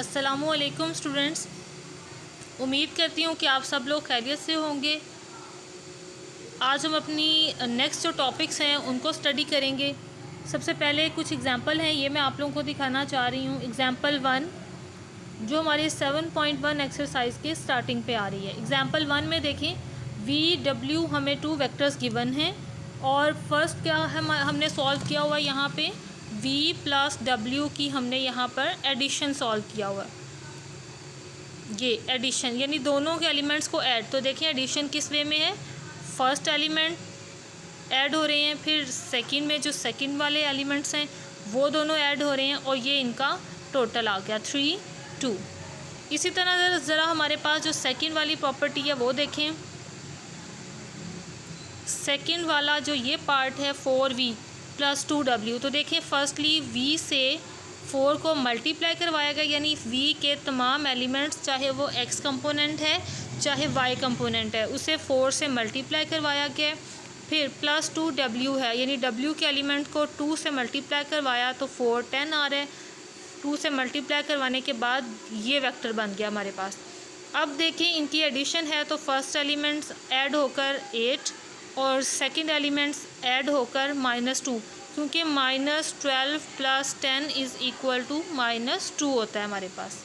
अस्सलामुअलैकुम स्टूडेंट्स, उम्मीद करती हूँ कि आप सब लोग खैरियत से होंगे। आज हम अपनी नेक्स्ट जो टॉपिक्स हैं उनको स्टडी करेंगे। सबसे पहले कुछ एग्जांपल हैं, ये मैं आप लोगों को दिखाना चाह रही हूँ। एग्जांपल 1 जो हमारी 7.1 एक्सरसाइज के स्टार्टिंग पे आ रही है। एग्जांपल 1 में देखें, VW हमें 2 वेक्टर्स गिवन हैं और फर्स्ट क्या हमने सॉल्व किया हुआ है यहाँ पे V प्लस W की हमने यहाँ पर एडिशन सॉल्व किया हुआ है। ये एडिशन यानी दोनों के एलिमेंट्स को ऐड, तो देखिए एडिशन किस वे में है, फर्स्ट एलिमेंट ऐड हो रहे हैं, फिर सेकंड में जो सेकंड वाले एलिमेंट्स हैं वो दोनों ऐड हो रहे हैं और ये इनका टोटल आ गया 3 2। इसी तरह ज़रा हमारे पास जो सेकंड वाली प्रॉपर्टी है वो देखें। सेकंड वाला जो ये पार्ट है 4V प्लस 2W, तो देखिए फर्स्टली V से 4 को मल्टीप्लाई करवाया गया, यानी V के तमाम एलिमेंट्स चाहे वो X कंपोनेंट है चाहे Y कंपोनेंट है उसे 4 से मल्टीप्लाई करवाया गया। फिर प्लस 2W है, यानी W के एलिमेंट को 2 से मल्टीप्लाई करवाया तो 4 10 आ रहा है। 2 से मल्टीप्लाई करवाने के बाद ये वेक्टर बन गया हमारे पास। अब देखें इनकी एडिशन है तो फर्स्ट एलिमेंट्स ऐड होकर 8 और सेकंड एलिमेंट्स ऐड होकर -2, क्योंकि -12 प्लस 10 इज़ इक्वल टू -2 होता है हमारे पास।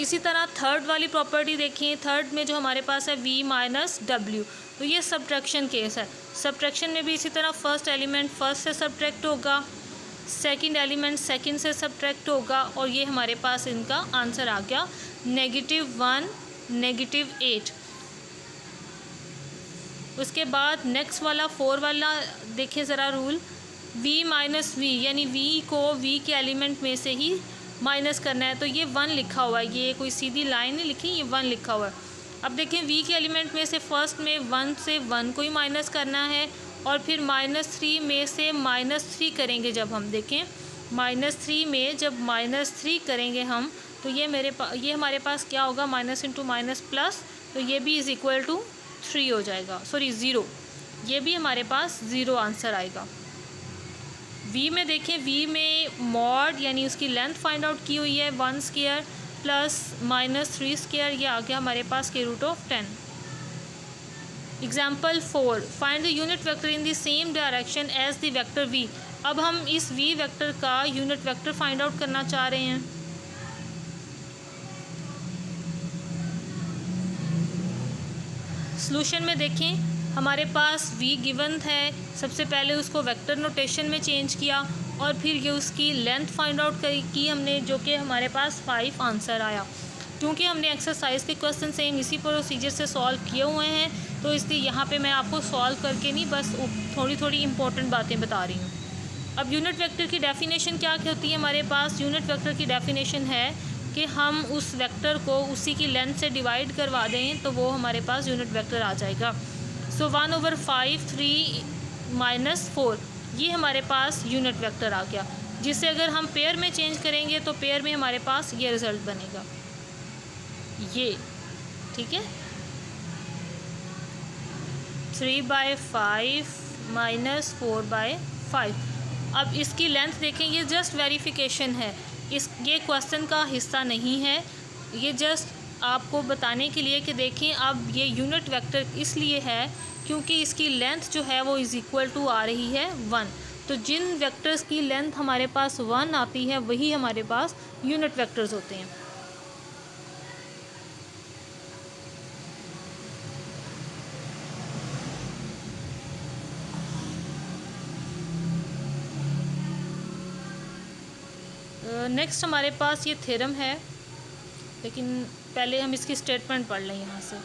इसी तरह थर्ड वाली प्रॉपर्टी देखिए, थर्ड में जो हमारे पास है V माइनस W, तो ये सब्ट्रैक्शन केस है। सब्ट्रैक्शन में भी इसी तरह फर्स्ट एलिमेंट फर्स्ट से सब्ट्रैक्ट होगा, सेकंड एलिमेंट सेकंड से सब्ट्रैक्ट होगा और ये हमारे पास इनका आंसर आ गया -1 -8। उसके बाद नेक्स्ट वाला 4 वाला देखिए ज़रा रूल, V माइनस V यानी V को V के एलिमेंट में से ही माइनस करना है, तो ये 1 लिखा हुआ है, ये कोई सीधी लाइन नहीं लिखी, ये 1 लिखा हुआ है। अब देखें V के एलिमेंट में से फर्स्ट में 1 से 1 को ही माइनस करना है और फिर -3 में से -3 करेंगे। जब हम देखें -3 में जब -3 करेंगे हम, तो ये ये हमारे पास क्या होगा, माइनस इंटू माइनस प्लस, तो ये भी इज़ इक्वल टू 3 हो जाएगा, सॉरी 0, ये भी हमारे पास 0 आंसर आएगा। V में देखें, V में मॉड यानी उसकी लेंथ फाइंड आउट की हुई है 1 स्क्वायर प्लस -3 स्क्वायर, ये आ गया हमारे पास √10। Example 4 find the unit vector in the same direction as the vector V। अब हम इस V वेक्टर का यूनिट वेक्टर फाइंड आउट करना चाह रहे हैं। सॉल्यूशन में देखें, हमारे पास V गिवन है, सबसे पहले उसको वेक्टर नोटेशन में चेंज किया और फिर ये उसकी लेंथ फाइंड आउट की हमने, जो कि हमारे पास 5 आंसर आया। क्योंकि हमने एक्सरसाइज के क्वेश्चन सेम इसी प्रोसीजर से सॉल्व किए हुए हैं, तो इसलिए यहाँ पे मैं आपको सॉल्व करके नहीं, बस थोड़ी थोड़ी इंपॉर्टेंट बातें बता रही हूँ। अब यूनिट वेक्टर की डेफिनेशन क्या होती है हमारे पास? यूनिट वेक्टर की डेफिनेशन है कि हम उस वेक्टर को उसी की लेंथ से डिवाइड करवा दें तो वो हमारे पास यूनिट वेक्टर आ जाएगा। सो 1/5 3 - 4 ये हमारे पास यूनिट वेक्टर आ गया, जिसे अगर हम पेयर में चेंज करेंगे तो पेयर में हमारे पास ये रिज़ल्ट बनेगा, ये ठीक है, 3/5 - 4/5। अब इसकी लेंथ देखें, ये जस्ट वेरिफिकेशन है, ये क्वेश्चन का हिस्सा नहीं है, ये जस्ट आपको बताने के लिए कि देखें अब ये यूनिट वेक्टर इसलिए है क्योंकि इसकी लेंथ जो है वो इज़ इक्वल टू आ रही है 1। तो जिन वेक्टर्स की लेंथ हमारे पास 1 आती है वही हमारे पास यूनिट वेक्टर्स होते हैं। नेक्स्ट हमारे पास ये थ्योरम है, लेकिन पहले हम इसकी स्टेटमेंट पढ़ लें यहाँ से।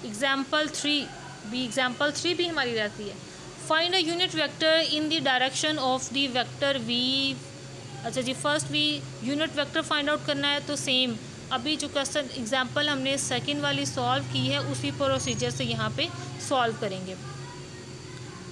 एग्जाम्पल 3 भी हमारी रहती है, find a unit vector in the direction of the vector V। अच्छा जी, first V unit vector find out करना है, तो सेम अभी जो क्वेश्चन एग्जाम्पल हमने सेकंड वाली सॉल्व की है उसी प्रोसीजर से यहाँ पे सॉल्व करेंगे।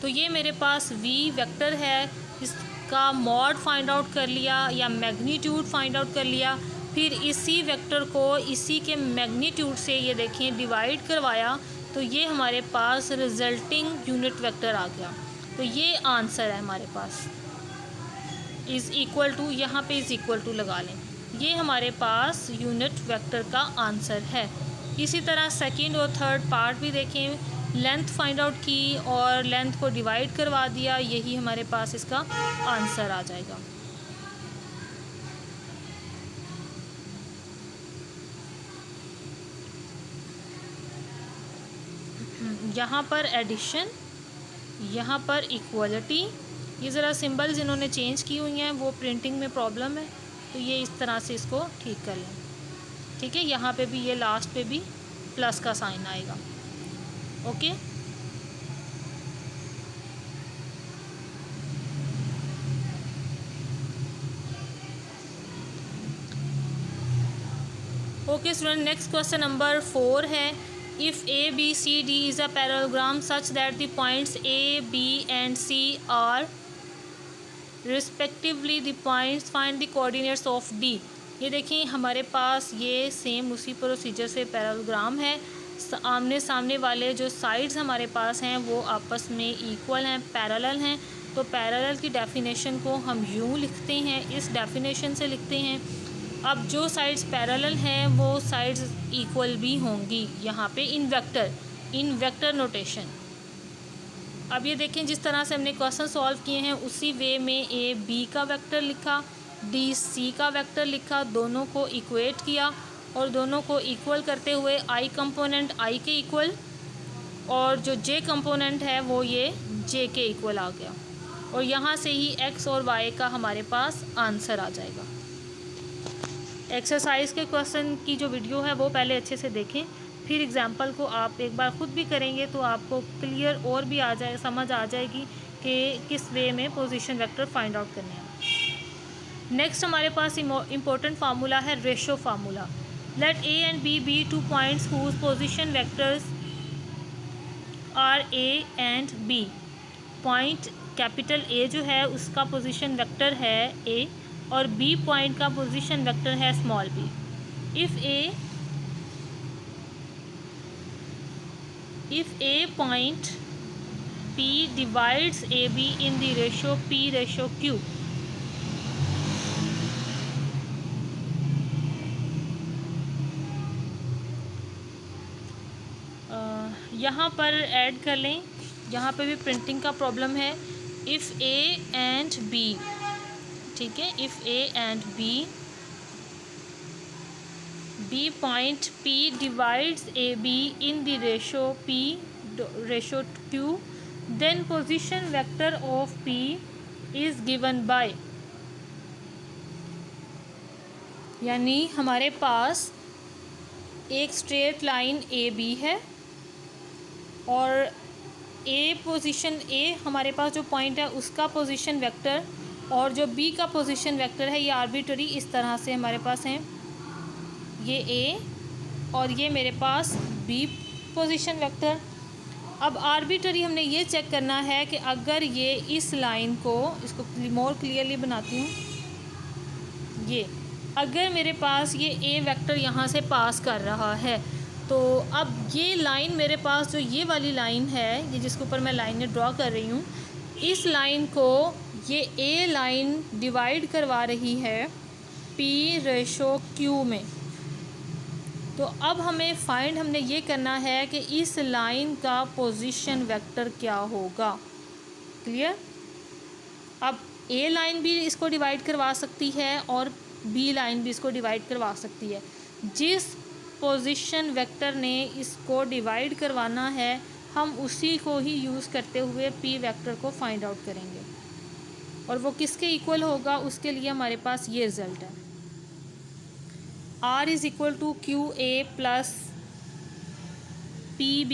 तो ये मेरे पास V वेक्टर है, इसका मॉड फाइंड आउट कर लिया या मैग्नीट्यूड फाइंड आउट कर लिया, फिर इसी वेक्टर को इसी के मैग्नीट्यूड से ये देखें डिवाइड करवाया, तो ये हमारे पास रिजल्टिंग यूनिट वेक्टर आ गया। तो ये आंसर है हमारे पास। इज़ इक्वल टू, यहाँ पे इज़ इक्वल टू लगा लें। ये हमारे पास यूनिट वेक्टर का आंसर है। इसी तरह सेकंड और थर्ड पार्ट भी देखें, लेंथ फाइंड आउट की और लेंथ को डिवाइड करवा दिया, यही हमारे पास इसका आंसर आ जाएगा। यहाँ पर एडिशन, यहाँ पर इक्वलिटी, ये ज़रा सिंबल्स इन्होंने चेंज की हुई हैं, वो प्रिंटिंग में प्रॉब्लम है, तो ये इस तरह से इसको ठीक कर लें। ठीक है, यहाँ पे भी ये लास्ट पे भी प्लस का साइन आएगा। Okay, okay student, next question number 4 है, if A B C D is a parallelogram such that the points A B and C are respectively the points find the coordinates of D. ये देखें हमारे पास ये same उसी procedure से parallelogram है। आमने सामने वाले जो साइड्स हमारे पास हैं वो आपस में इक्वल हैं, पैरेलल हैं। तो पैरेलल की डेफिनेशन को हम यूँ लिखते हैं, इस डेफिनेशन से लिखते हैं। अब जो साइड्स पैरेलल हैं वो साइड्स इक्वल भी होंगी यहाँ पे इन वेक्टर नोटेशन। अब ये देखें जिस तरह से हमने क्वेश्चन सॉल्व किए हैं उसी वे में ए बी का वेक्टर लिखा, डी सी का वेक्टर लिखा, दोनों को इक्वेट किया और दोनों को इक्वल करते हुए आई कंपोनेंट आई के इक्वल और जो जे कंपोनेंट है वो ये जे के इक्वल आ गया और यहाँ से ही एक्स और वाई का हमारे पास आंसर आ जाएगा। एक्सरसाइज के क्वेश्चन की जो वीडियो है वो पहले अच्छे से देखें, फिर एग्जाम्पल को आप एक बार ख़ुद भी करेंगे तो आपको क्लियर और भी आ जाए, समझ आ जाएगी कि किस वे में पोजीशन वेक्टर फाइंड आउट करने हैं। नेक्स्ट हमारे पास इम्पोर्टेंट फार्मूला है ratio formula. Let A and B be two points whose position vectors are A and B. Point capital A जो है उसका पोजीशन वेक्टर है ए और बी पॉइंट का पोजीशन वेक्टर है small B. If a point P divides AB in the ratio P/Q, यहाँ पर add कर लें, यहाँ पे भी प्रिंटिंग का प्रॉब्लम है। इफ़ ए एंड बी, ठीक है, if A and B point P divides AB in the ratio P/Q, then position vector of P is given by, यानी हमारे पास एक स्ट्रेट लाइन ए बी है और ए पोजीशन ए हमारे पास जो पॉइंट है उसका पोजीशन वेक्टर और जो बी का पोजीशन वेक्टर है ये आर्बिट्ररी इस तरह से हमारे पास हैं, ये ए और ये मेरे पास बी पोजीशन वेक्टर। अब आर्बिट्ररी हमने ये चेक करना है कि अगर ये इस लाइन को, इसको मोर क्लियरली बनाती हूँ, ये अगर मेरे पास ये ए वेक्टर यहाँ से पास कर रहा है तो अब ये लाइन मेरे पास जो ये वाली लाइन है, ये जिसके ऊपर मैं लाइनें ड्रॉ कर रही हूँ, इस लाइन को ये ए लाइन डिवाइड करवा रही है P/Q में। तो अब हमने ये करना है कि इस लाइन का पोजीशन वेक्टर क्या होगा। क्लियर? अब ए लाइन भी इसको डिवाइड करवा सकती है और बी लाइन भी इसको डिवाइड करवा सकती है। जिस पोजीशन वेक्टर ने इसको डिवाइड करवाना है हम उसी को ही यूज़ करते हुए पी वेक्टर को फाइंड आउट करेंगे और वो किसके इक्वल होगा उसके लिए हमारे पास ये रिज़ल्ट है। R is equal to QA plus PB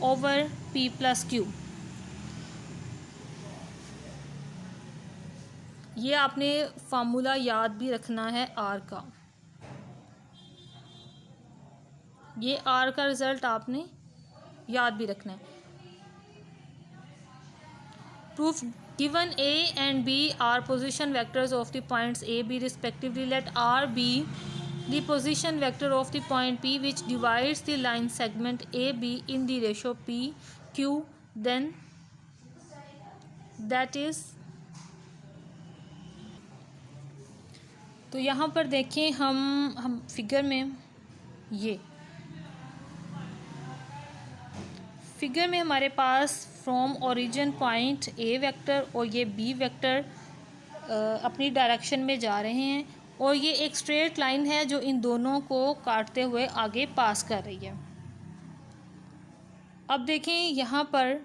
over P+Q। ये आपने फार्मूला याद भी रखना है R का, ये R का रिज़ल्ट आपने याद भी रखना है। Proof given A and B are position vectors of the points A, B respectively. Let R be the position vector of the point P which divides the line segment AB in the ratio PQ, then that is तो यहाँ पर देखें हम figure में figure में हमारे पास from origin point A vector और ये बी वेक्टर अपनी डायरेक्शन में जा रहे हैं और ये एक स्ट्रेट लाइन है जो इन दोनों को काटते हुए आगे पास कर रही है। अब देखें यहाँ पर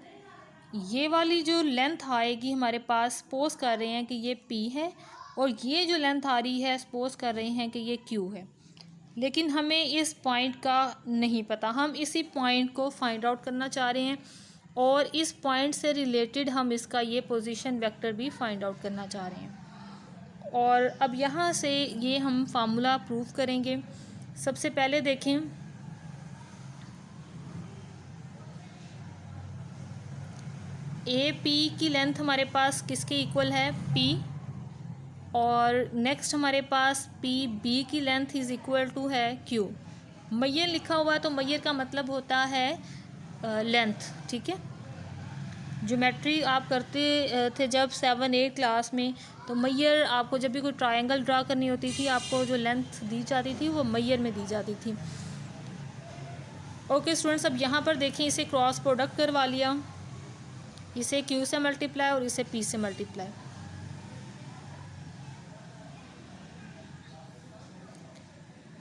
ये वाली जो लेंथ आएगी हमारे पास, सपोज कर रहे हैं कि ये P है और ये जो लेंथ आ रही है सपोज कर रहे हैं कि ये Q है, लेकिन हमें इस पॉइंट का नहीं पता। हम इसी पॉइंट को फाइंड आउट करना चाह रहे हैं और इस पॉइंट से रिलेटेड हम इसका ये पोजीशन वेक्टर भी फाइंड आउट करना चाह रहे हैं। और अब यहाँ से ये हम फार्मूला प्रूव करेंगे। सबसे पहले देखें ए पी की लेंथ हमारे पास किसके इक्वल है, P, और नेक्स्ट हमारे पास पी बी की लेंथ इज़ इक्वल टू है Q। मैयर लिखा हुआ तो मैयर का मतलब होता है लेंथ, ठीक है। ज्योमेट्री आप करते थे जब 7-8 क्लास में, तो मैयर आपको जब भी कोई ट्रायंगल ड्रा करनी होती थी आपको जो लेंथ दी जाती थी वो मैयर में दी जाती थी। ओके स्टूडेंट्स, अब यहाँ पर देखें इसे क्रॉस प्रोडक्ट करवा लिया, इसे Q से मल्टीप्लाई और इसे P से मल्टीप्लाई।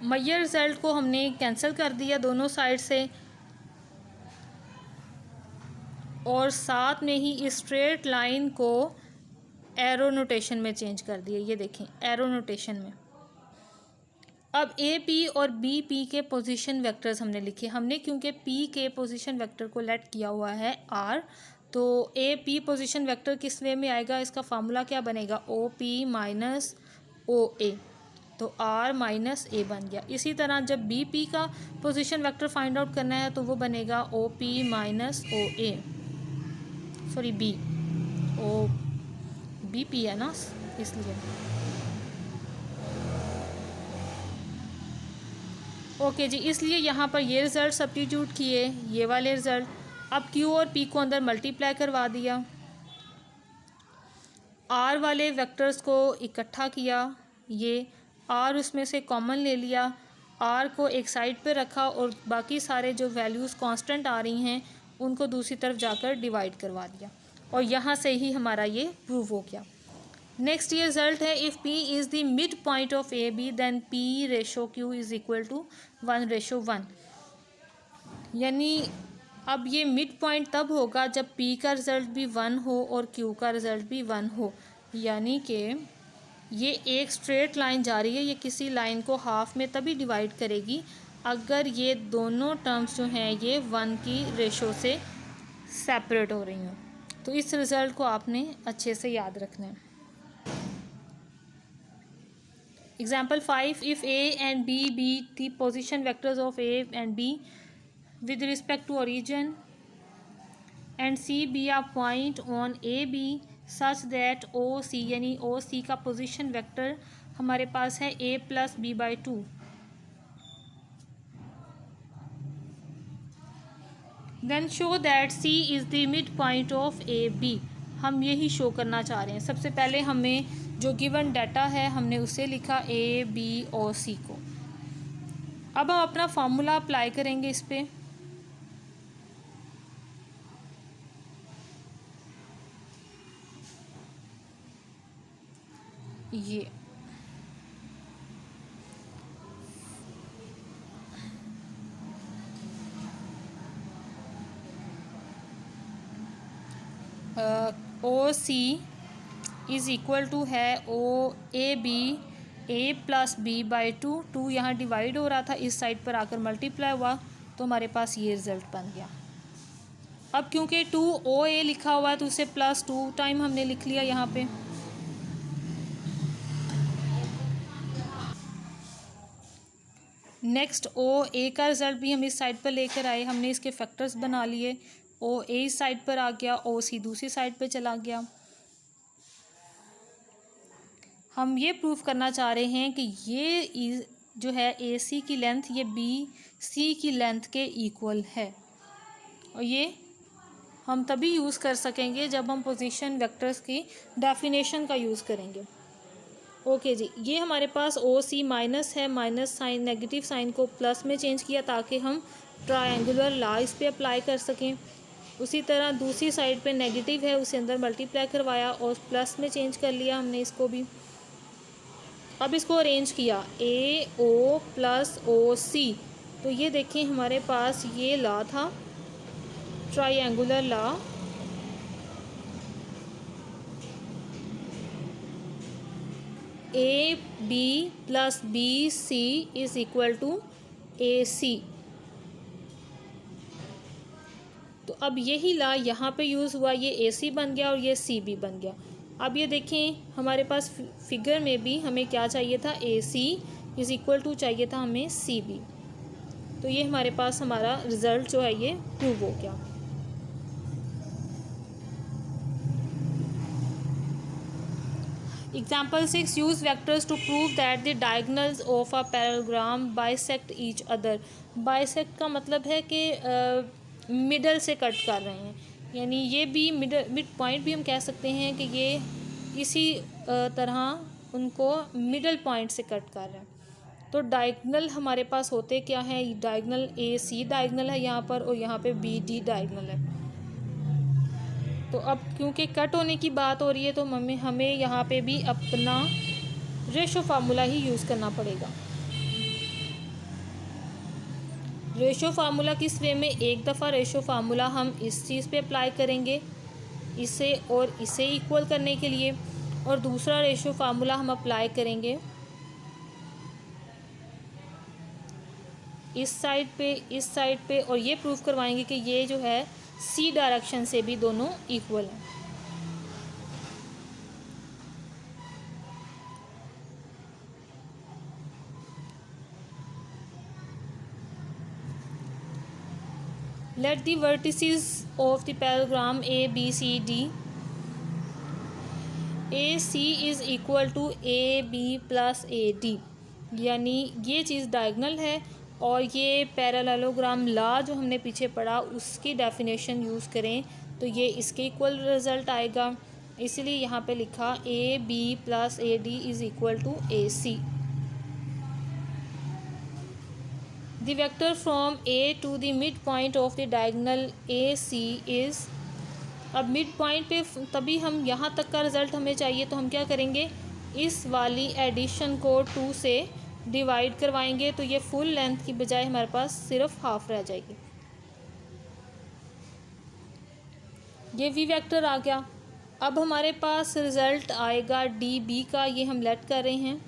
मैयर रिजल्ट को हमने कैंसिल कर दिया दोनों साइड से और साथ में ही इस स्ट्रेट लाइन को एरो नोटेशन में चेंज कर दिया। ये देखें एरो नोटेशन में। अब ए पी और बी पी के पोजीशन वेक्टर्स हमने लिखे। हमने क्योंकि पी के पोजीशन वेक्टर को लेट किया हुआ है आर, तो ए पी पोजीशन वेक्टर किस वे में आएगा, इसका फार्मूला क्या बनेगा, ओ पी माइनस ओ ए, तो आर माइनस ए बन गया। इसी तरह जब बी पी का पोजीशन वेक्टर फाइंड आउट करना है तो वो बनेगा O P minus O A, sorry B, O B P है ना इसलिए। ओके जी, इसलिए यहाँ पर ये रिज़ल्ट सब्स्टिट्यूट किए, ये वाले रिज़ल्ट। अब Q और P को अंदर मल्टीप्लाई करवा दिया, R वाले वेक्टर्स को इकट्ठा किया, ये R उसमें से कॉमन ले लिया, R को एक साइड पे रखा और बाकी सारे जो वैल्यूज़ कांस्टेंट आ रही हैं उनको दूसरी तरफ जाकर डिवाइड करवा दिया और यहाँ से ही हमारा ये प्रूव हो गया। नेक्स्ट ये रिजल्ट है, if P is the mid point of A B then P ratio Q is equal to 1:1। यानी अब ये मिड पॉइंट तब होगा जब P का रिज़ल्ट भी 1 हो और Q का रिज़ल्ट भी 1 हो। यानी कि ये एक स्ट्रेट लाइन जा रही है, ये किसी लाइन को हाफ में तभी डिवाइड करेगी अगर ये दोनों टर्म्स जो हैं ये 1 की रेशो से सेपरेट हो रही हों। तो इस रिज़ल्ट को आपने अच्छे से याद रखना है। Example 5, if A and B be the position vectors of A and B with respect to origin and C be a point on AB such that OC यानी OC का position vector हमारे पास है A plus B/2, then show that C is the midpoint of AB। हम यही show करना चाह रहे हैं। सबसे पहले हमें जो गिवन डाटा है हमने उसे लिखा A, B और C को। अब हम अपना फार्मूला अप्लाई करेंगे इस पे। ये O C is equal to है O A B A plus B/2। 2 यहाँ डिवाइड हो रहा था, इस साइड पर आकर मल्टीप्लाई हुआ तो हमारे पास ये रिज़ल्ट बन गया। अब क्योंकि 2OA लिखा हुआ है तो उसे +2 टाइम हमने लिख लिया यहाँ पे। नेक्स्ट OA का रिज़ल्ट भी हम इस साइड पर लेकर आए, हमने इसके फैक्टर्स बना लिए। OA इस साइड पर आ गया, OC दूसरी साइड पर चला गया। हम ये प्रूफ करना चाह रहे हैं कि ये जो है AC की लेंथ ये BC की लेंथ के इक्वल है और ये हम तभी यूज़ कर सकेंगे जब हम पोजीशन वेक्टर्स की डेफिनेशन का यूज़ करेंगे। ओके जी, ये हमारे पास ओ सी माइनस है, माइनस साइन नेगेटिव साइन को प्लस में चेंज किया ताकि हम ट्रायंगुलर लॉ इस पे अप्लाई कर सकें। उसी तरह दूसरी साइड पे नेगेटिव है, उसे अंदर मल्टीप्लाई करवाया और प्लस में चेंज कर लिया हमने इसको भी। अब इसको अरेंज किया ए ओ प्लस ओ सी, तो ये देखें हमारे पास ये लॉ था, triangular law. A B plus B C is equal to A C. तो अब यही लॉ यहाँ पे यूज़ हुआ, ये ए सी बन गया और ये सी बी बन गया। अब ये देखें हमारे पास फिगर में भी हमें क्या चाहिए था, ए सी इज़ इक्वल टू चाहिए था हमें सी बी। तो ये हमारे पास हमारा रिज़ल्ट जो है ये प्रूव हो गया। Example 6, use vectors to prove that the diagonals of a parallelogram bisect each other। bisect का मतलब है कि मिडल से कट कर रहे हैं, यानी ये भी मिड पॉइंट भी हम कह सकते हैं कि ये इसी तरह उनको मिडल पॉइंट से कट कर रहे हैं। तो डायगनल हमारे पास होते क्या है, डायगनल ए सी डायगनल है यहाँ पर और यहाँ पे बी डी डायगनल है। तो अब क्योंकि कट होने की बात हो रही है तो हमें यहाँ पे भी अपना रेशो फार्मूला ही यूज़ करना पड़ेगा। रेशो फार्मूला किस वे में, एक दफ़ा रेशो फार्मूला हम इस चीज़ पे अप्लाई करेंगे इसे और इसे इक्वल करने के लिए, और दूसरा रेशो फार्मूला हम अप्लाई करेंगे इस साइड पे और ये प्रूव करवाएंगे कि ये जो है सी डायरेक्शन से भी दोनों इक्वल हैं। Let the vertices of the parallelogram A B C D AC is equal to AB plus AD, यानी ये चीज़ डायगनल है और ये पैरेललोग्राम लॉ जो हमने पीछे पढ़ा उसकी डेफिनेशन यूज़ करें तो ये इसके इक्वल रिज़ल्ट आएगा। इसीलिए यहाँ पे लिखा A B plus A D is equal to A C. The vector from A to the midpoint of the diagonal AC is, अब मिड पॉइंट पे तभी हम यहाँ तक का रिज़ल्ट हमें चाहिए तो हम क्या करेंगे, इस वाली एडिशन को 2 से डिवाइड करवाएंगे तो ये फुल लेंथ की बजाय हमारे पास सिर्फ हाफ रह जाएगी। ये वी वेक्टर आ गया। अब हमारे पास रिज़ल्ट आएगा डी बी का, ये हम लेट कर रहे हैं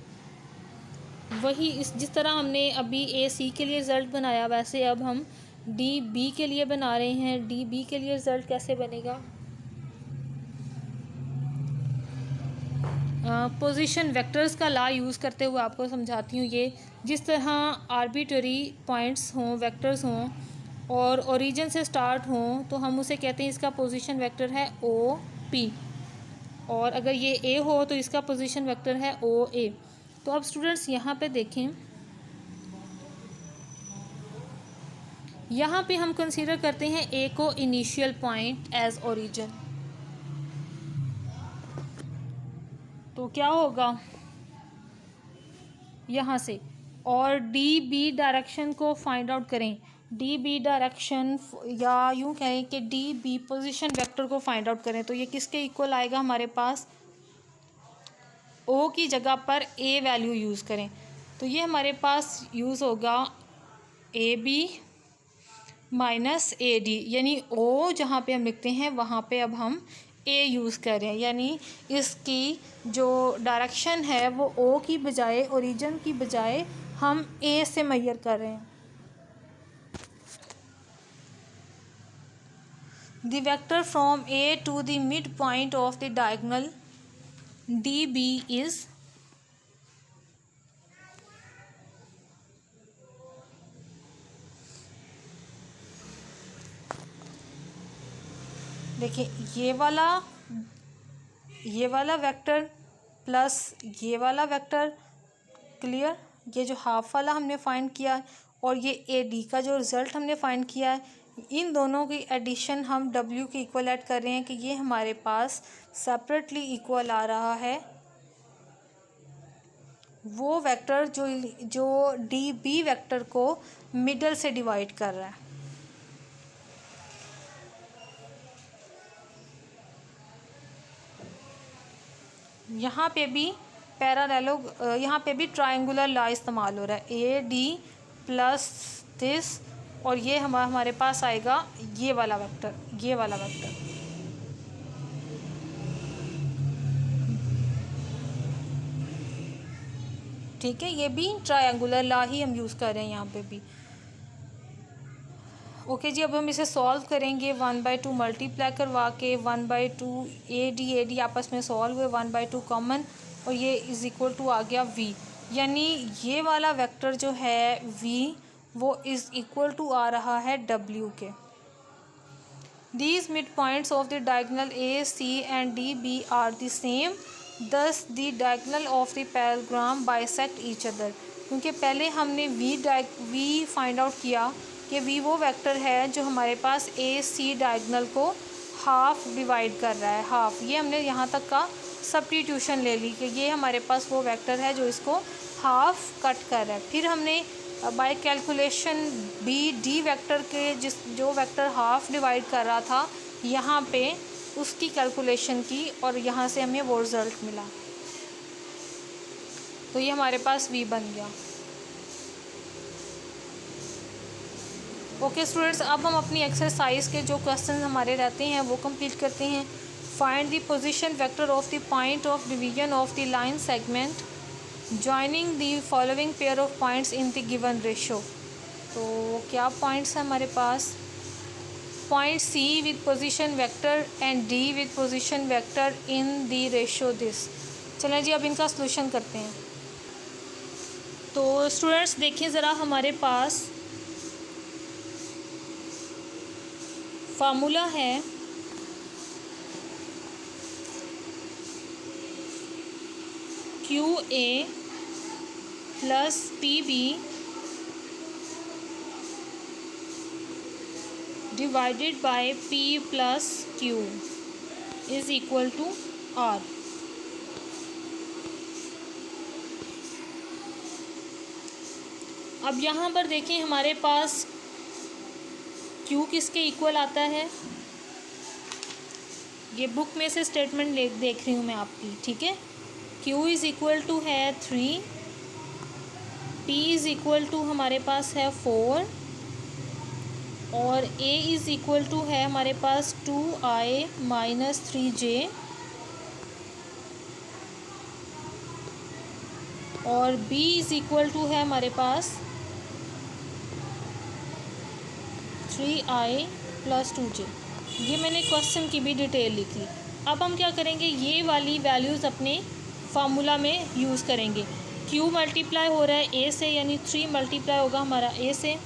वही जिस तरह हमने अभी ए सी के लिए रिज़ल्ट बनाया वैसे अब हम डी बी के लिए बना रहे हैं। डी बी के लिए रिज़ल्ट कैसे बनेगा, पोजीशन वेक्टर्स का लॉ यूज़ करते हुए आपको समझाती हूँ। ये जिस तरह आर्बिट्ररी पॉइंट्स हों, वेक्टर्स हों और ओरिजिन से स्टार्ट हों तो हम उसे कहते हैं इसका पोजीशन वेक्टर है ओ पी, और अगर ये ए हो तो इसका पोजीशन वेक्टर है ओ ए। तो अब स्टूडेंट्स यहाँ पे देखें, यहाँ पे हम कंसीडर करते हैं ए को इनिशियल पॉइंट एज ओरिजिन। तो क्या होगा यहाँ से, और डी बी डायरेक्शन को फाइंड आउट करें। डी बी डायरेक्शन या यूँ कहें कि डी बी पोजीशन वेक्टर को फाइंड आउट करें तो ये किसके इक्वल आएगा, हमारे पास ओ की जगह पर ए वैल्यू यूज़ करें तो ये हमारे पास यूज़ होगा A B minus A D, यानी ओ जहाँ पे हम लिखते हैं वहाँ पे अब हम ए यूज़ कर रहे हैं, यानी इसकी जो डायरेक्शन है वो ओ की बजाय, ओरिजिन की बजाय हम ए से मेजर कर रहे हैं। The vector from A to the mid point of the diagonal D B is, देखिए ये वाला वेक्टर प्लस ये वाला वेक्टर, क्लियर, ये जो हाफ वाला हमने फाइंड किया और ये ए डी का जो रिज़ल्ट हमने फाइंड किया है, इन दोनों की एडिशन हम डब्ल्यू के इक्वल ऐड कर रहे हैं कि ये हमारे पास सेपरेटली इक्वल आ रहा है वो वेक्टर जो डी बी वेक्टर को मिडल से डिवाइड कर रहा है। यहाँ पे भी यहाँ पे भी ट्रायंगुलर लॉ इस्तेमाल हो रहा है, ए डी प्लस दिस, और ये हमारे पास आएगा ये वाला वेक्टर, ये वाला वेक्टर। ठीक है, ये भी ट्रायंगुलर लॉ ही हम यूज़ कर रहे हैं यहाँ पे भी। ओके जी, अब हम इसे सॉल्व करेंगे 1/2 मल्टीप्लाई करवा के, 1/2 ए डी आपस में सॉल्व हुए, 1/2 कॉमन, और ये इज़ इक्वल टू आ गया वी। यानी ये वाला वेक्टर जो है वी, वो इज़ इक्वल टू आ रहा है डब्ल्यू के। These midpoints of the diagonal A, C and D, B are the same. Thus the diagonal of the parallelogram bisect each other. क्योंकि पहले हमने V फाइंड आउट किया कि V वो वेक्टर है जो हमारे पास A C डायगनल को हाफ डिवाइड कर रहा है, हाफ। ये हमने यहाँ तक का सब्स्टिट्यूशन ले ली कि ये हमारे पास वो वेक्टर है जो इसको हाफ कट कर रहा है। फिर हमने by calculation B D vector के जो वेक्टर हाफ डिवाइड कर रहा था यहाँ पे उसकी कैलकुलेशन की, और यहाँ से हमें वो रिज़ल्ट मिला। तो ये हमारे पास वी बन गया। ओके स्टूडेंट्स, अब हम अपनी एक्सरसाइज के जो क्वेश्चन हमारे रहते हैं वो कंप्लीट करते हैं। Find the position vector of the point of division of the line segment joining the following pair of points in the given ratio. तो क्या पॉइंट्स हैं हमारे पास? Point C with position vector and D with position vector in the ratio this. चलें जी, अब इनका solution करते हैं। तो स्टूडेंट्स देखिए ज़रा, हमारे पास फार्मूला है QA plus PB divided by P plus Q is equal to R। अब यहाँ पर देखें हमारे पास Q किसके इक्वल आता है, ये बुक में से स्टेटमेंट देख रही हूँ मैं आपकी, ठीक है। Q इज़ इक्वल टू है 3, P इज़ इक्वल टू हमारे पास है 4, और A इज़ इक्वल टू है हमारे पास 2i माइनस 3j, और B इज़ इक्वल टू है हमारे पास 3i प्लस 2j। ये मैंने क्वेश्चन की भी डिटेल लिख ली। अब हम क्या करेंगे, ये वाली वैल्यूज़ अपने फार्मूला में यूज़ करेंगे। Q मल्टीप्लाई हो रहा है A से, यानी 3 मल्टीप्लाई होगा हमारा A से,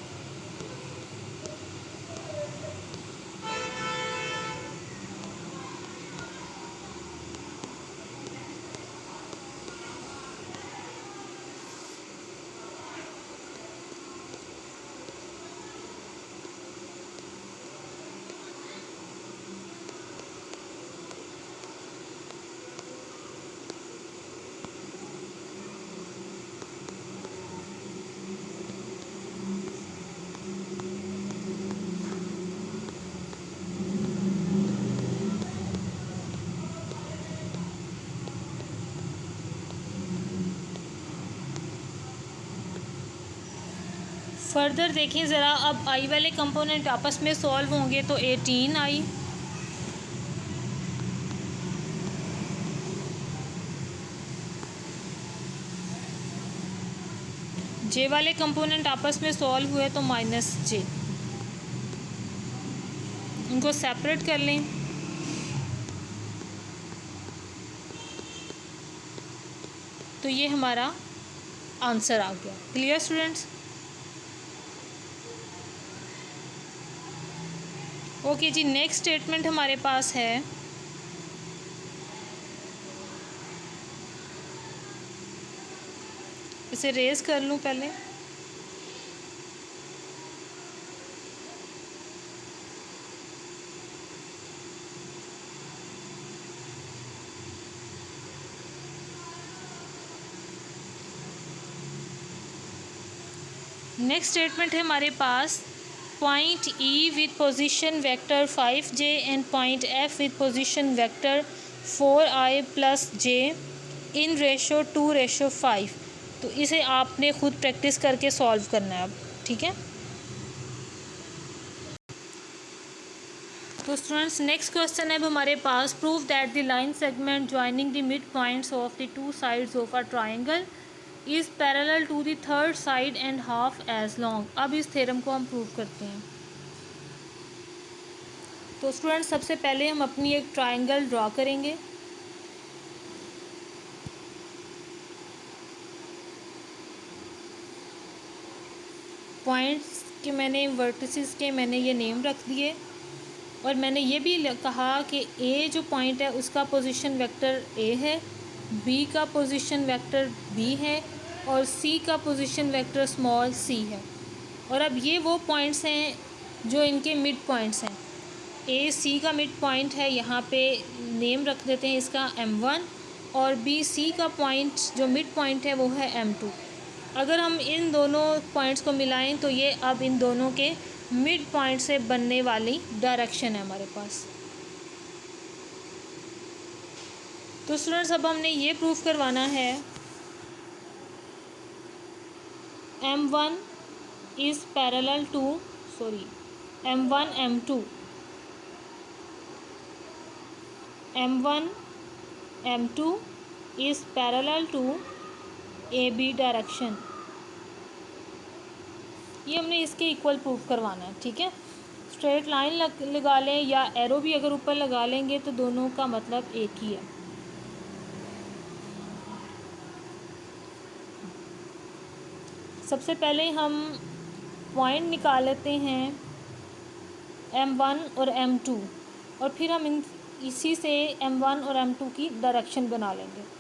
फर्दर देखें ज़रा, अब आई वाले कंपोनेंट आपस में सॉल्व होंगे तो 18i, जे वाले कंपोनेंट आपस में सॉल्व हुए तो -j। इनको सेपरेट कर लें। तो ये हमारा आंसर आ गया। Clear students? ओके जी, नेक्स्ट स्टेटमेंट हमारे पास है इसे रेज कर लूँ पहले। नेक्स्ट स्टेटमेंट है हमारे पास point E with position vector 5j and point F with position vector 4i + j in ratio 2:5। तो इसे आपने खुद प्रैक्टिस करके सॉल्व करना है अब, ठीक है। तो स्टूडेंट्स नेक्स्ट क्वेश्चन है हमारे पास, prove that the line segment joining the mid points of the two sides of a triangle is parallel to the third side and half as long. अब इस थ्योरम को हम प्रूव करते हैं। तो स्टूडेंट्स सबसे पहले हम अपनी एक ट्राइंगल ड्रॉ करेंगे। पॉइंट्स के मैंने वर्टिसेस के मैंने ये नेम रख दिए और मैंने ये भी कहा कि ए जो पॉइंट है उसका पोजीशन वेक्टर ए है, बी का पोजीशन वेक्टर बी है और सी का पोजीशन वेक्टर स्मॉल सी है। और अब ये वो पॉइंट्स हैं जो इनके मिड पॉइंट्स हैं। ए सी का मिड पॉइंट है, यहाँ पे नेम रख देते हैं इसका M1, और बी सी का पॉइंट जो मिड पॉइंट है वो है M2। अगर हम इन दोनों पॉइंट्स को मिलाएं तो ये अब इन दोनों के मिड पॉइंट से बनने वाली डायरेक्शन है हमारे पास। तो स्टूडेंट्स अब हमने ये प्रूफ करवाना है M1 is parallel to M1 M2 M1 M2 is parallel to AB direction. ये हमने इसके इक्वल प्रूफ करवाना है, ठीक है। स्ट्रेट लाइन लगा लें या एरो भी अगर ऊपर लगा लेंगे तो दोनों का मतलब एक ही है। सबसे पहले हम पॉइंट निकाल लेते हैं M1 और M2 और फिर हम इसी से M1 और M2 की डायरेक्शन बना लेंगे।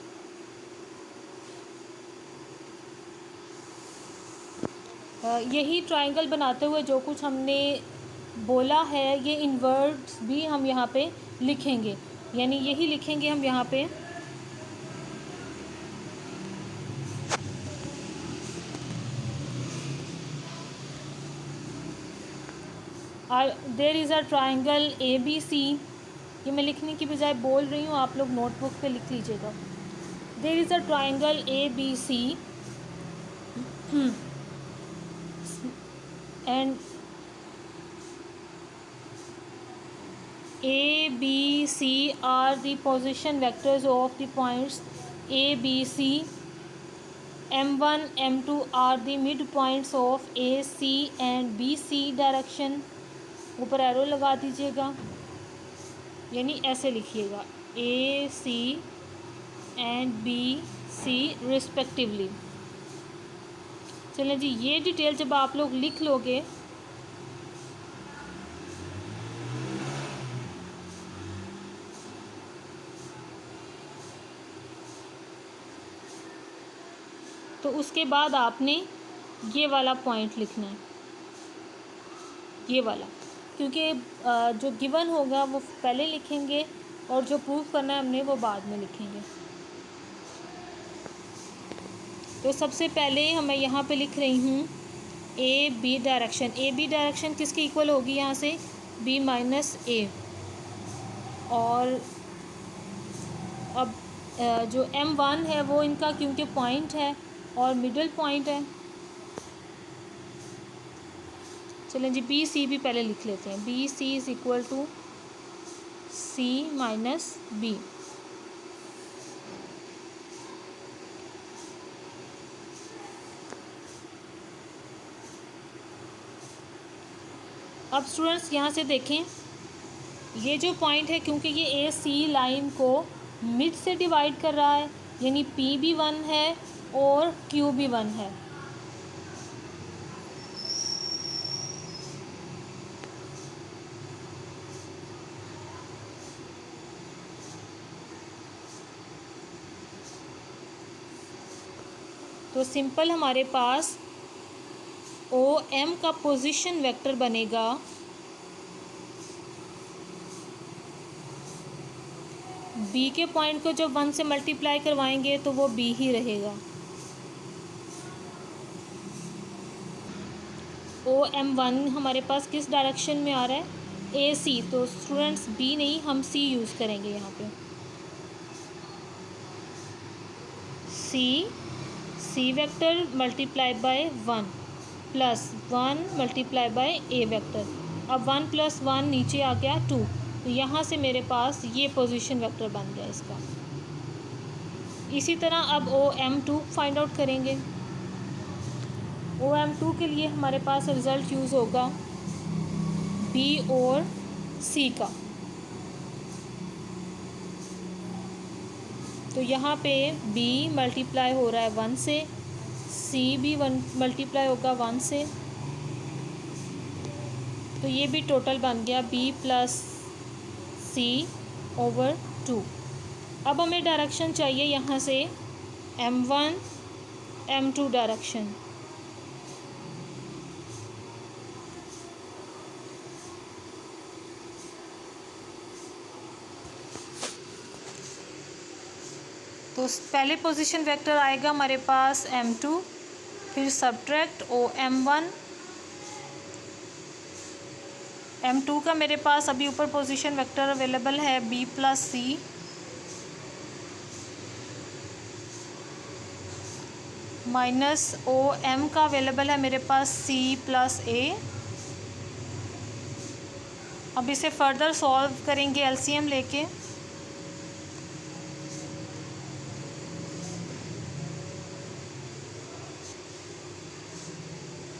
यही ट्रायंगल बनाते हुए जो कुछ हमने बोला है ये इन वर्ड्स भी हम यहाँ पे लिखेंगे, यानी यही लिखेंगे हम यहाँ पे। There is a triangle ABC। ये मैं लिखने की बजाय बोल रही हूँ, आप लोग नोटबुक पे लिख लीजिएगा। There is a triangle ABC and A, B, C are the position vectors of the points A, B, C. M1, M2 are the midpoints of A, C and B, C direction। ऊपर arrow लगा दीजिएगा, यानी ऐसे लिखिएगा A, C and B, C respectively. चलें जी, ये detail जब आप लोग लिख लोगे तो उसके बाद आपने ये वाला पॉइंट लिखना है, ये वाला, क्योंकि जो गिवन होगा वो पहले लिखेंगे और जो प्रूफ करना है हमने वो बाद में लिखेंगे। तो सबसे पहले मैं यहाँ पे लिख रही हूँ AB डायरेक्शन। AB डायरेक्शन किसकी इक्वल होगी यहाँ से B माइनस A। और अब जो M1 है वो इनका क्योंकि पॉइंट है और मिडल पॉइंट है, चलें जी BC भी पहले लिख लेते हैं। BC is equal to C minus B। अब स्टूडेंट्स यहाँ से देखें, ये जो पॉइंट है क्योंकि ये AC लाइन को मिड से डिवाइड कर रहा है, यानी P भी 1 है और Q भी 1 है। तो सिंपल हमारे पास OM का पोजीशन वेक्टर बनेगा B के पॉइंट को जब 1 से मल्टीप्लाई करवाएंगे तो वो B ही रहेगा। OM1 हमारे पास किस डायरेक्शन में आ रहा है, AC, तो स्टूडेंट्स B नहीं, हम C यूज़ करेंगे यहाँ पे। C vector multiply by 1 plus 1 multiply by A vector. अब 1 + 1 नीचे आ गया 2, तो यहाँ से मेरे पास ये पोजीशन वेक्टर बन गया इसका। इसी तरह अब OM2 फाइंड आउट करेंगे। OM2 के लिए हमारे पास रिज़ल्ट यूज़ होगा B और C का। तो यहाँ पे B मल्टीप्लाई हो रहा है 1 से, C भी 1 मल्टीप्लाई होगा 1 से, तो ये भी टोटल बन गया B + C/2। अब हमें डायरेक्शन चाहिए यहाँ से M1 M2 डायरेक्शन। तो पहले पोजीशन वेक्टर आएगा हमारे पास M2, फिर सब्ट्रैक्ट OM1। M2 का मेरे पास अभी ऊपर पोजीशन वेक्टर अवेलेबल है B + C, माइनस OM का अवेलेबल है मेरे पास C + A। अब इसे फर्दर सॉल्व करेंगे LCM लेके।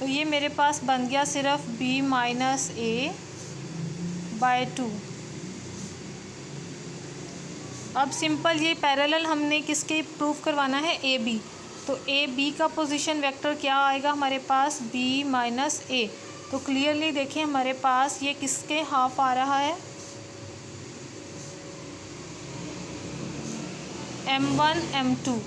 तो ये मेरे पास बन गया सिर्फ B - A/2। अब सिंपल ये पैरेलल हमने किसके प्रूफ करवाना है, AB। तो AB का पोजीशन वेक्टर क्या आएगा हमारे पास, B - A। तो क्लियरली देखें हमारे पास ये किसके हाफ आ रहा है, M1 M2।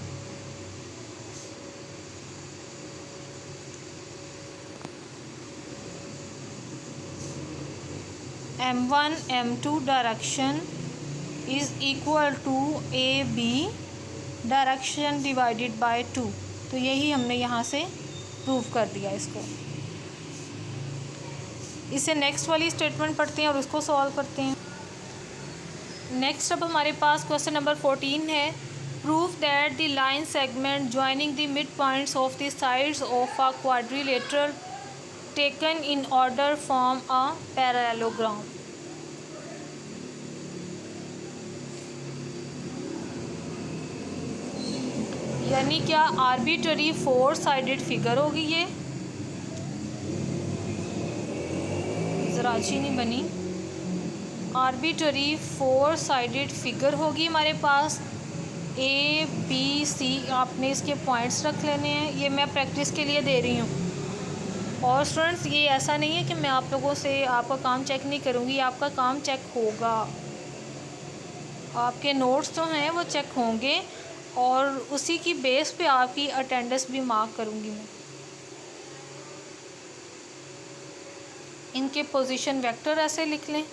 M1 M2 direction is equal to AB direction divided by 2। तो यही हमने यहाँ से प्रूव कर दिया इसको। इसे नेक्स्ट वाली स्टेटमेंट पढ़ते हैं और उसको सॉल्व करते हैं। नेक्स्ट अब हमारे पास क्वेश्चन नंबर 14 है, prove that the line segment joining the mid points of the sides of a quadrilateral taken in order form a parallelogram. यानी क्या आर्बिट्ररी 4 साइडेड फिगर होगी, ये ज़रा अच्छी नहीं बनी। आर्बिट्ररी 4 साइडेड फिगर होगी हमारे पास, A B C आपने इसके पॉइंट्स रख लेने हैं। ये मैं प्रैक्टिस के लिए दे रही हूँ। और स्टूडेंट्स ये ऐसा नहीं है कि मैं आप लोगों से आपका काम चेक नहीं करूँगी, आपका काम चेक होगा, आपके नोट्स जो हैं वो चेक होंगे और उसी की बेस पे आपकी अटेंडेंस भी मार्क करूँगी मैं। इनके पोजीशन वेक्टर ऐसे लिख लें,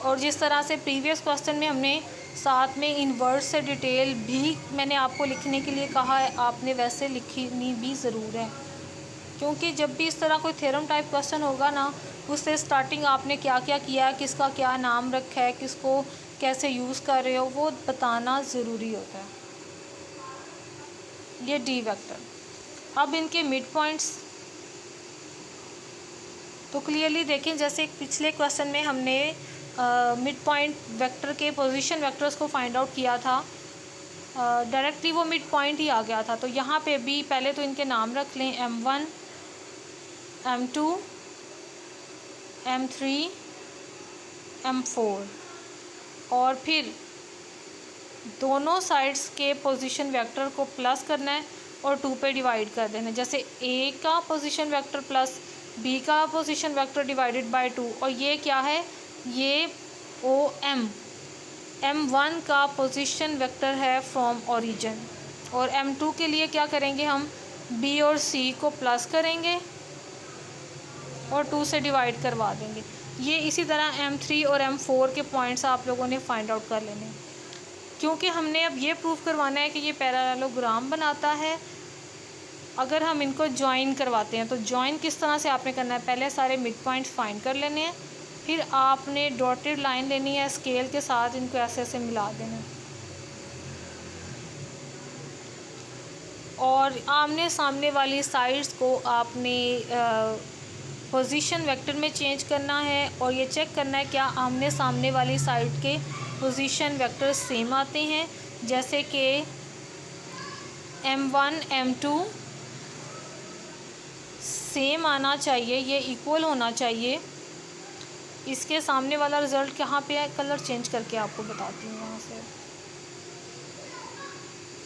और जिस तरह से प्रीवियस क्वेश्चन में हमने साथ में इनवर्स से डिटेल भी मैंने आपको लिखने के लिए कहा है, आपने वैसे लिखनी भी ज़रूर है, क्योंकि जब भी इस तरह कोई थ्योरम टाइप क्वेश्चन होगा ना, उससे स्टार्टिंग आपने क्या क्या किया है, किसका क्या नाम रखा है, किसको कैसे यूज़ कर रहे हो, वो बताना ज़रूरी होता है। ये D वेक्टर। अब इनके मिड पॉइंट्स तो क्लियरली देखें, जैसे पिछले क्वेश्चन में हमने मिड पॉइंट वेक्टर के पोजीशन वेक्टर्स को फाइंड आउट किया था, डायरेक्टली वो मिड पॉइंट ही आ गया था। तो यहाँ पे भी पहले तो इनके नाम रख लें, M1 M2 M3 M4, और फिर दोनों साइड्स के पोजीशन वेक्टर को प्लस करना है और 2 पे डिवाइड कर देना है। जैसे A का पोजीशन वेक्टर प्लस B का पोजीशन वेक्टर डिवाइडेड बाय 2, और ये क्या है, ये OM M1 का पोजीशन वेक्टर है फ्रॉम ओरिजिन, और M2 के लिए क्या करेंगे, हम B और C को प्लस करेंगे और 2 से डिवाइड करवा देंगे। ये इसी तरह M3 और M4 के पॉइंट्स आप लोगों ने फाइंड आउट कर लेने, क्योंकि हमने अब ये प्रूफ करवाना है कि ये पैरेललोग्राम बनाता है अगर हम इनको ज्वाइन करवाते हैं तो ज्वाइन किस तरह से आपने करना है, पहले सारे मिड पॉइंट्स फाइंड कर लेने हैं, फिर आपने डॉटेड लाइन लेनी है, स्केल के साथ इनको ऐसे ऐसे मिला देना है और आमने सामने वाली साइड्स को आपने पोजीशन वेक्टर में चेंज करना है और ये चेक करना है क्या आमने सामने वाली साइड के पोजीशन वेक्टर सेम आते हैं, जैसे कि M1 M2 सेम आना चाहिए, ये इक्वल होना चाहिए। इसके सामने वाला रिज़ल्ट कहाँ पे है, कलर चेंज करके आपको बताती हूँ यहाँ से।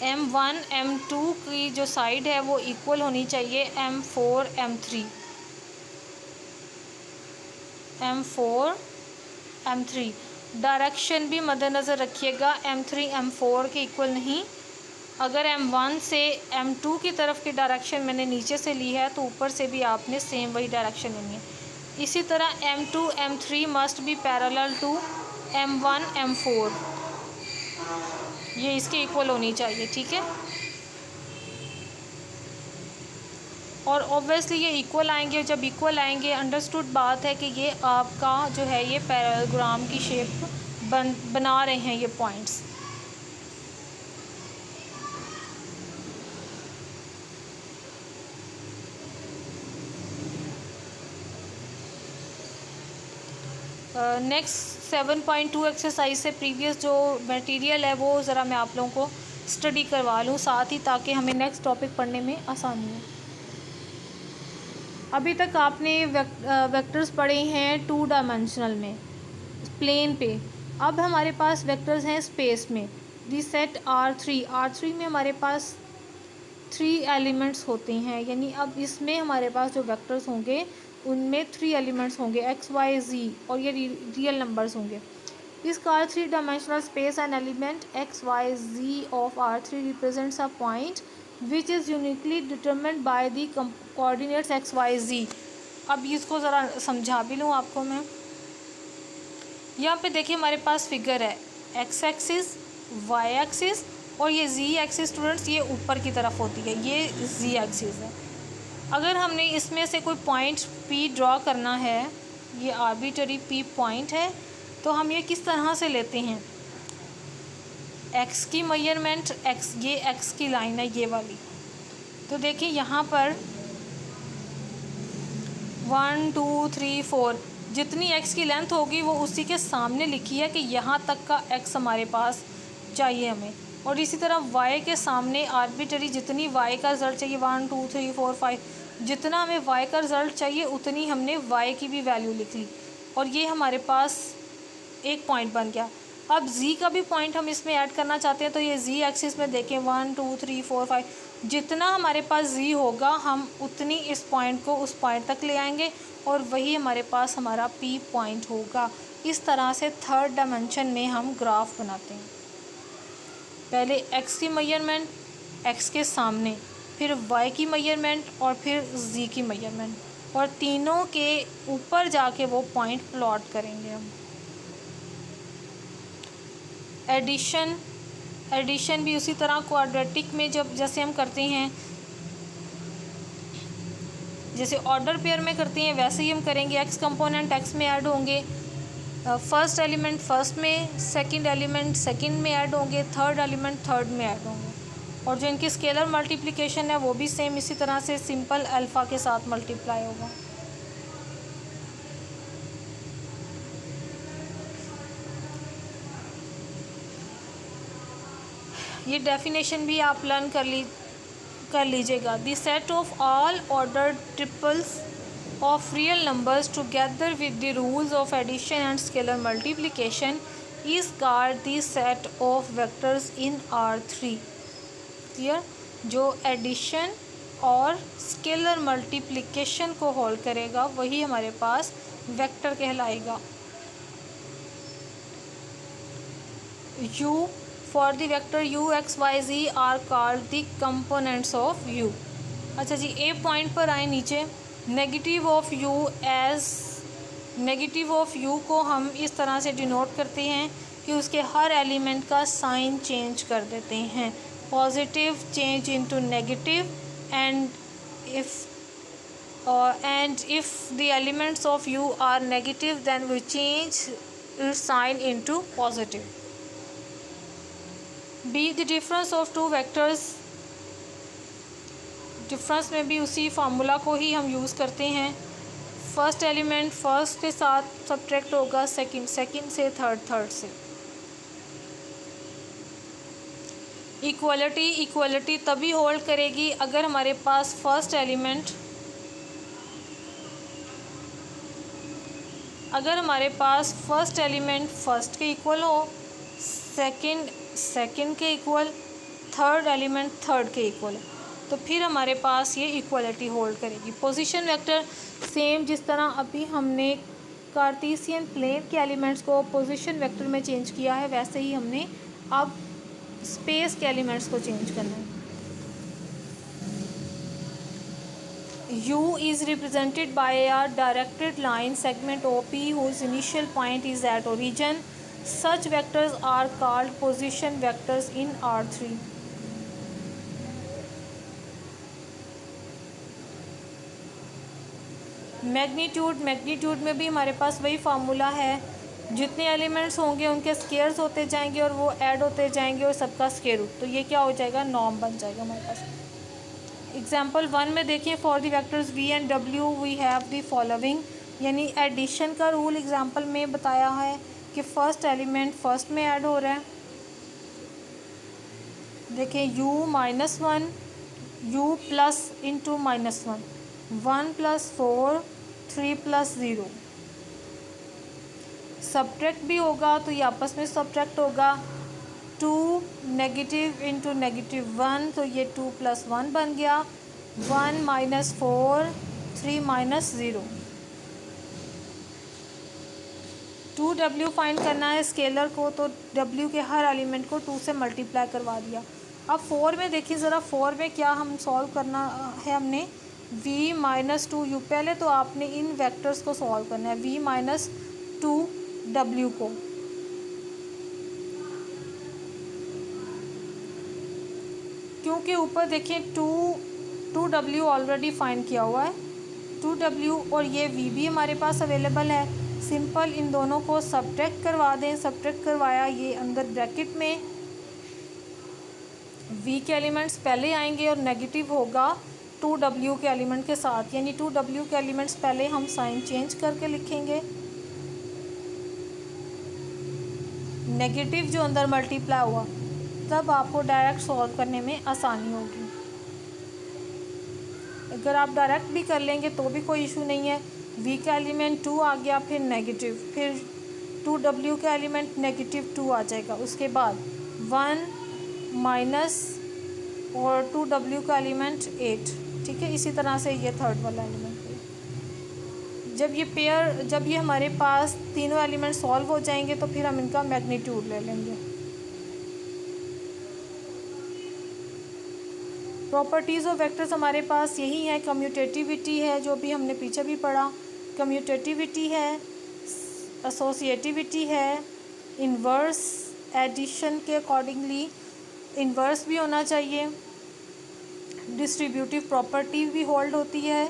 M1 M2 की जो साइड है वो इक्वल होनी चाहिए M4 M3। डायरेक्शन भी मद्देनज़र रखिएगा, M3 M4 के इक्वल नहीं। अगर M1 से M2 की तरफ की डायरेक्शन मैंने नीचे से ली है तो ऊपर से भी आपने सेम वही डायरेक्शन लेनी है। इसी तरह M2 M3 must be parallel to M1 M4, ये इसके इक्वल होनी चाहिए, ठीक है। और ऑब्वियसली ये इक्वल आएंगे, जब इक्वल आएंगे अंडरस्टूड बात है कि ये आपका जो है ये पैरेललोग्राम की शेप बना रहे हैं ये पॉइंट्स। नेक्स्ट 7.2 एक्सरसाइज से प्रीवियस जो मटेरियल है वो ज़रा मैं आप लोगों को स्टडी करवा लूँ साथ ही, ताकि हमें नेक्स्ट टॉपिक पढ़ने में आसानी हो। अभी तक आपने वेक्टर्स पढ़े हैं 2 डायमेंशनल में, प्लेन पे। अब हमारे पास वेक्टर्स हैं स्पेस में। दी सेट R3 में हमारे पास 3 एलिमेंट्स होते हैं, यानी अब इसमें हमारे पास जो वेक्टर्स होंगे उनमें 3 एलिमेंट्स होंगे x, y, z, और ये रियल नंबर्स होंगे। इस R3 dimensional space an element x, y, z of R3 represents a point which is uniquely determined by the coordinates x, y, z। अब इसको ज़रा समझा भी लूँ आपको मैं। यहाँ पे देखिए हमारे पास फिगर है, x एक्सिस, y एक्सिस और ये z एक्सिस स्टूडेंट्स ये ऊपर की तरफ होती है, ये z एक्सिस है। अगर हमने इसमें से कोई पॉइंट P ड्रॉ करना है, ये आर्बिट्ररी P पॉइंट है, तो हम ये किस तरह से लेते हैं, x की मेजरमेंट, ये x की लाइन है ये वाली। तो देखिए यहाँ पर 1 2 3 4 जितनी x की लेंथ होगी वो उसी के सामने लिखी है कि यहाँ तक का x हमारे पास चाहिए हमें। और इसी तरह y के सामने आर्बिट्ररी जितनी y का रिज़ल्ट चाहिए 1 2 3 4 5, जितना हमें y का रिज़ल्ट चाहिए उतनी हमने y की भी वैल्यू लिख ली और ये हमारे पास एक पॉइंट बन गया। अब z का भी पॉइंट हम इसमें ऐड करना चाहते हैं, तो ये z एक्सिस में देखें 1 2 3 4 5, जितना हमारे पास z होगा हम उतनी इस पॉइंट को उस पॉइंट तक ले आएंगे और वही हमारे पास हमारा P पॉइंट होगा। इस तरह से थर्ड डायमेंशन में हम ग्राफ बनाते हैं। पहले x की मेजरमेंट x के सामने, फिर y की मेजरमेंट और फिर z की मेजरमेंट, और तीनों के ऊपर जाके वो पॉइंट प्लॉट करेंगे हम। एडिशन भी उसी तरह क्वाड्रेटिक में जब जैसे हम करते हैं, जैसे ऑर्डर पेयर में करते हैं वैसे ही हम करेंगे। x कंपोनेंट x में ऐड होंगे, फर्स्ट एलिमेंट फर्स्ट में, सेकंड एलिमेंट सेकंड में ऐड होंगे, थर्ड एलिमेंट थर्ड में ऐड होंगे। और जो इनकी स्केलर मल्टीप्लिकेशन है वो भी सेम इसी तरह से सिंपल अल्फ़ा के साथ मल्टीप्लाई होगा। ये डेफिनेशन भी आप लर्न कर लीजिएगा। The set of all ordered triples of real numbers together with the rules of addition and scalar multiplication is called the set of vectors in R3। Clear, जो addition और scalar multiplication को hold करेगा वही हमारे पास vector कहलाएगा। U for the vector u x y z are called the components of u। अच्छा जी, ए point पर आए नीचे, नेगेटिव ऑफ यू को हम इस तरह से डिनोट करते हैं कि उसके हर एलिमेंट का साइन चेंज कर देते हैं। Positive change into negative, and if the elements of U are negative, then we change its sign into positive. B, the difference of two vectors, difference में भी उसी फार्मूला को ही हम यूज़ करते हैं। फर्स्ट एलिमेंट फर्स्ट के साथ subtract होगा सेकंड, सेकंड से थर्ड, थर्ड से। इक्वलिटी, इक्वलिटी तभी होल्ड करेगी अगर हमारे पास फर्स्ट एलिमेंट फर्स्ट के इक्वल हो, सेकंड के इक्वल, थर्ड एलिमेंट थर्ड के इक्वल है, तो फिर हमारे पास ये इक्वलिटी होल्ड करेगी। पोजीशन वेक्टर सेम जिस तरह अभी हमने कार्टेशियन प्लेन के एलिमेंट्स को पोजीशन वेक्टर में चेंज किया है, वैसे ही हमने अब स्पेस के एलिमेंट्स को चेंज करना है। U is represented by a directed line segment OP whose initial point is at origin. Such vectors are called position vectors in R3. Magnitude, magnitude में भी हमारे पास वही फार्मूला है, जितने एलिमेंट्स होंगे उनके स्केयर्स होते जाएंगे और वो ऐड होते जाएंगे और सबका स्केयर रूट, तो ये क्या हो जाएगा, नॉर्म बन जाएगा हमारे पास। एग्जाम्पल 1 में देखिए, for the vectors V and W we have the following, यानी एडिशन का रूल एग्जाम्पल में बताया है कि फर्स्ट एलिमेंट फर्स्ट में ऐड हो रहा है। देखिए U -1, U plus into -1, 1 + 4, 3 + 0। Subtract भी होगा तो ये आपस में सब्ट्रैक्ट होगा, 2 नेगेटिव इंटू -1, तो ये 2 + 1 बन गया, 1 - 4, 3 - 0। 2W फाइंड करना है स्केलर को, तो W के हर एलिमेंट को 2 से मल्टीप्लाई करवा दिया। अब 4 में देखिए ज़रा, 4 में क्या हम सॉल्व करना है, हमने V - 2U, पहले तो आपने इन वेक्टर्स को सॉल्व करना है, V - 2W को। क्योंकि ऊपर देखिए 2W ऑलरेडी फाइंड किया हुआ है, 2W और ये V भी हमारे पास अवेलेबल है। सिंपल इन दोनों को सब्ट्रैक्ट करवा दें, सब्ट्रैक्ट करवाया, ये अंदर ब्रैकेट में V के एलिमेंट्स पहले आएंगे और नेगेटिव होगा 2W के एलिमेंट के साथ, यानी 2W के एलिमेंट्स पहले हम साइन चेंज करके लिखेंगे, नेगेटिव जो अंदर मल्टीप्लाई हुआ, तब आपको डायरेक्ट सॉल्व करने में आसानी होगी। अगर आप डायरेक्ट भी कर लेंगे तो भी कोई इशू नहीं है। V का एलिमेंट 2 आ गया, फिर नेगेटिव, फिर 2W का एलिमेंट -2 आ जाएगा, उसके बाद 1 माइनस और 2W का एलिमेंट 8, ठीक है। इसी तरह से ये थर्ड वाला एलिमेंट है। जब ये हमारे पास तीनों एलिमेंट सॉल्व हो जाएंगे तो फिर हम इनका मैग्नीट्यूड ले लेंगे। प्रॉपर्टीज़ ऑफ वेक्टर्स हमारे पास यही है, कम्यूटेटिविटी है जो भी हमने पीछे भी पढ़ा, कम्यूटेटिविटी है, एसोसिएटिविटी है, इन्वर्स, एडिशन के अकॉर्डिंगली इन्वर्स भी होना चाहिए, डिस्ट्रीब्यूटिव प्रॉपर्टी भी होल्ड होती है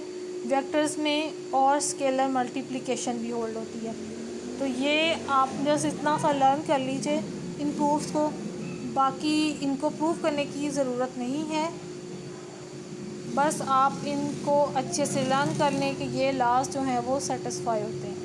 वेक्टर्स में, और स्केलर मल्टीप्लिकेशन भी होल्ड होती है। तो ये आप बस इतना सा लर्न कर लीजिए इन प्रूफ्स को, बाकी इनको प्रूफ करने की ज़रूरत नहीं है, बस आप इनको अच्छे से लर्न कर लें कि ये लास्ट जो है वो सेटिस्फाई होते हैं।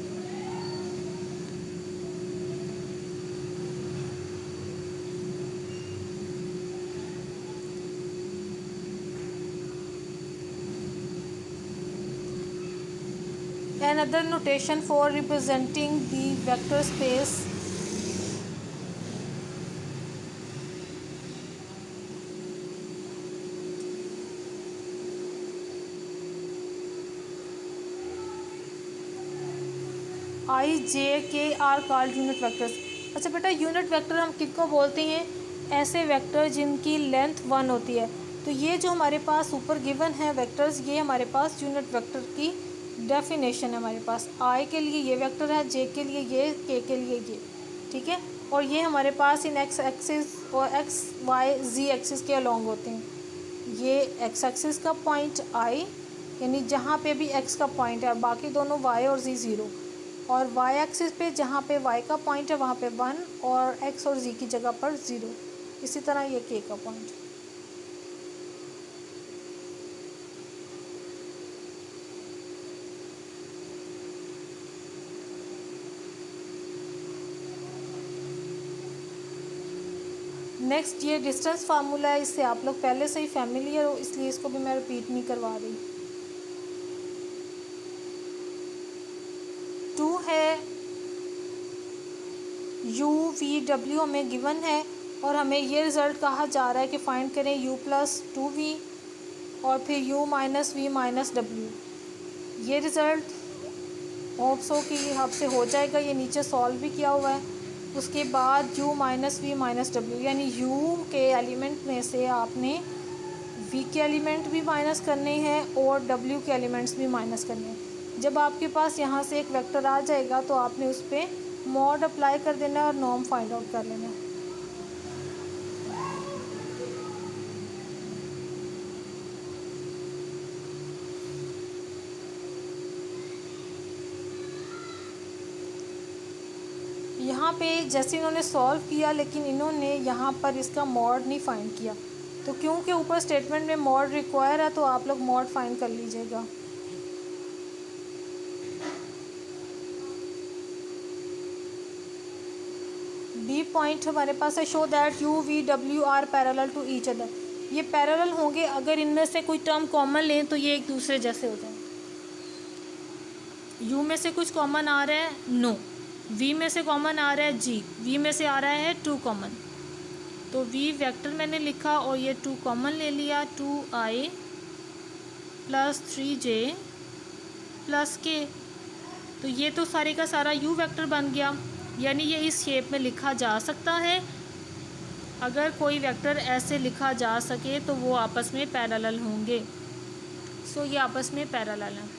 Another notation for representing the vector space I, J, K are called unit vectors। अच्छा बेटा, यूनिट वेक्टर हम किनको बोलते हैं, ऐसे वेक्टर जिनकी लेंथ 1 होती है। तो ये जो हमारे पास ऊपर गिवन है वेक्टर्स, ये हमारे पास यूनिट वेक्टर की डेफिनेशन है। हमारे पास I के लिए ये वेक्टर है, J के लिए ये, K के लिए ये, ठीक है। और ये हमारे पास इन एक्स एक्सिस और एक्स वाई जी एक्सिस के अलोंग होते हैं। ये एक्स एक्सिस का पॉइंट I, यानी जहाँ पे भी x का पॉइंट है, बाकी दोनों y और z 0, और y एक्सिस पे जहाँ पे y का पॉइंट है वहाँ पे 1 और x और z की जगह पर 0। इसी तरह ये k का पॉइंट। नेक्स्ट ये डिस्टेंस फार्मूला है, इससे आप लोग पहले से ही फैमिलियर हो, इसलिए इसको भी मैं रिपीट नहीं करवा रही। 2 है u/v/w हमें गिवन है, और हमें ये रिज़ल्ट कहा जा रहा है कि फाइंड करें u + 2v और फिर u - v - w। ये रिज़ल्ट होप्स हो कि आपसे हो जाएगा। ये नीचे सॉल्व भी किया हुआ है। उसके बाद u - v - w, यानी u के एलिमेंट में से आपने v के एलिमेंट भी माइनस करने हैं और w के एलिमेंट्स भी माइनस करने हैं। जब आपके पास यहाँ से एक वेक्टर आ जाएगा तो आपने उस पर मॉड अप्लाई कर देना है और नॉर्म फाइंड आउट कर लेना है। यहाँ पे जैसे इन्होंने सॉल्व किया, लेकिन इन्होंने यहाँ पर इसका मॉड नहीं फाइंड किया, तो क्योंकि ऊपर स्टेटमेंट में मॉड रिक्वायर है तो आप लोग मॉड फाइंड कर लीजिएगा। बी पॉइंट हमारे पास है, show that u v w are parallel to each other. ये पैरेलल होंगे, अगर इनमें से कोई टर्म कॉमन लें तो ये एक दूसरे जैसे हो जाएंगे। u में से कुछ कॉमन आ रहा है, नो। v में से कॉमन आ रहा है, g। v में से आ रहा है 2 कॉमन, तो v वेक्टर मैंने लिखा और ये 2 कॉमन ले लिया, 2i + 3j + k। तो ये तो सारे का सारा u वेक्टर बन गया, यानी ये इस शेप में लिखा जा सकता है। अगर कोई वेक्टर ऐसे लिखा जा सके तो वो आपस में पैरेलल होंगे। सो ये आपस में पैरेलल हैं।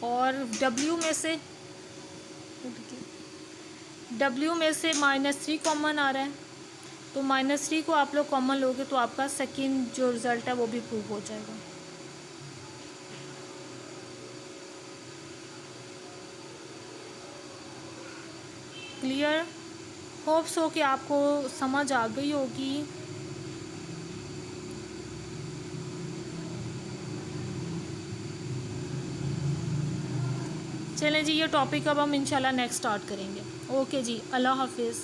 और w में से -3 कॉमन आ रहा है, तो -3 को आप लोग कॉमन लोगे तो आपका सेकंड जो रिज़ल्ट है वो भी प्रूव हो जाएगा। क्लियर? होप्स हो कि आपको समझ आ गई होगी। चलें जी, ये टॉपिक अब हम इंशाल्लाह नेक्स्ट स्टार्ट करेंगे। ओके जी, अल्लाह हाफिज़।